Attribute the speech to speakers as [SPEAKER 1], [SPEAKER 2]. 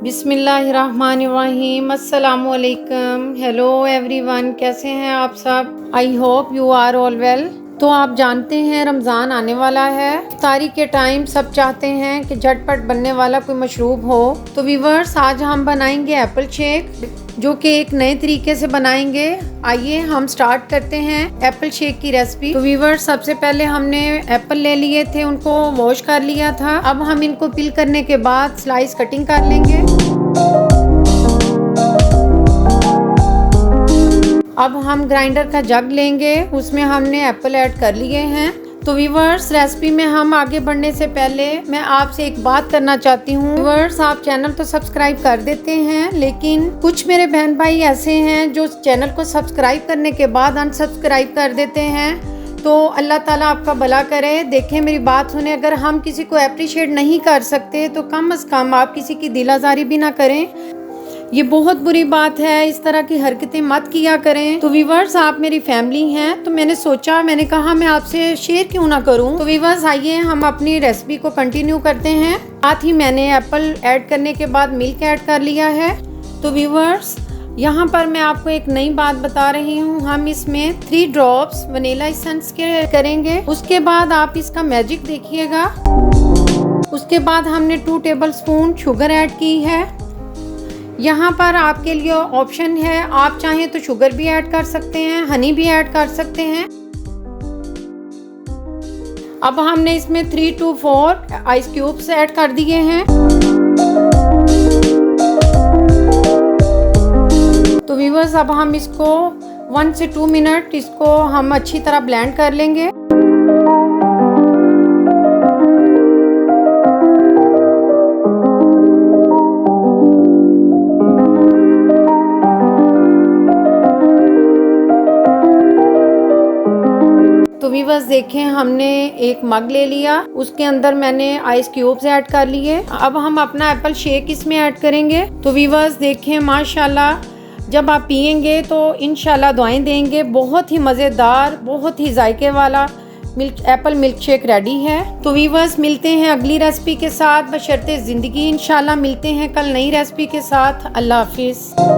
[SPEAKER 1] बिस्मिल्लाहिर्रहमानिर्रहीम, अस्सलामुअलैकुम। Hello everyone, कैसे हैं आप सब? I hope you are all well. तो आप जानते हैं रमज़ान आने वाला है। इफ्तारी के टाइम सब चाहते हैं कि झटपट बनने वाला कोई मशरूब हो। तो व्यूअर्स, आज हम बनाएंगे एप्पल शेक, जो कि एक नए तरीके से बनाएंगे। आइए हम स्टार्ट करते हैं एप्पल शेक की रेसिपी। तो व्यूअर्स, सबसे पहले हमने एप्पल ले लिए थे, उनको वॉश कर लिया था। अब हम इनको पील करने के बाद स्लाइस कटिंग कर लेंगे। अब हम ग्राइंडर का जग लेंगे, उसमें हमने एप्पल ऐड कर लिए हैं। तो व्यूअर्स, रेसिपी में हम आगे बढ़ने से पहले मैं आपसे एक बात करना चाहती हूँ। व्यूअर्स, आप चैनल तो सब्सक्राइब कर देते हैं, लेकिन कुछ मेरे बहन भाई ऐसे हैं जो चैनल को सब्सक्राइब करने के बाद अनसब्सक्राइब कर देते हैं। तो अल्लाह ताला आपका भला करे। देखें, मेरी बात सुने, अगर हम किसी को अप्रिशिएट नहीं कर सकते तो कम से कम आप किसी की दिल आज़ारी भी ना करें। ये बहुत बुरी बात है, इस तरह की हरकतें मत किया करें। तो व्यूअर्स, आप मेरी फैमिली हैं, तो मैंने कहा मैं आपसे शेयर क्यों ना करूं। तो व्यूअर्स, आइए हम अपनी रेसिपी को कंटिन्यू करते हैं। साथ ही मैंने एप्पल ऐड करने के बाद मिल्क ऐड कर लिया है। तो व्यूअर्स, यहाँ पर मैं आपको एक नई बात बता रही हूँ। हम इसमें 3 ड्रॉप्स वनीला एसेंस के करेंगे। उसके बाद आप इसका मैजिक देखिएगा। उसके बाद हमने 2 टेबलस्पून शुगर ऐड की है। यहाँ पर आपके लिए ऑप्शन है, आप चाहें तो शुगर भी ऐड कर सकते हैं, हनी भी ऐड कर सकते हैं। अब हमने इसमें 3 to 4 आइस क्यूब्स ऐड कर दिए हैं। तो व्यूअर्स, अब हम इसको 1 से 2 मिनट इसको हम अच्छी तरह ब्लेंड कर लेंगे। तो व्यूअर्स, देखें, हमने एक मग ले लिया, उसके अंदर मैंने आइस क्यूब्स ऐड कर लिए। अब हम अपना एप्पल शेक इसमें ऐड करेंगे। तो व्यूअर्स, देखें, माशाल्लाह, जब आप पियेंगे तो इंशाल्लाह दुआएं देंगे। बहुत ही मज़ेदार, बहुत ही जायके वाला एप्पल मिल्क शेक रेडी है। तो व्यूअर्स, मिलते हैं अगली रेसिपी के साथ बशर्ते ज़िंदगी। इंशाल्लाह मिलते हैं कल नई रेसिपी के साथ। अल्लाह हाफिज़।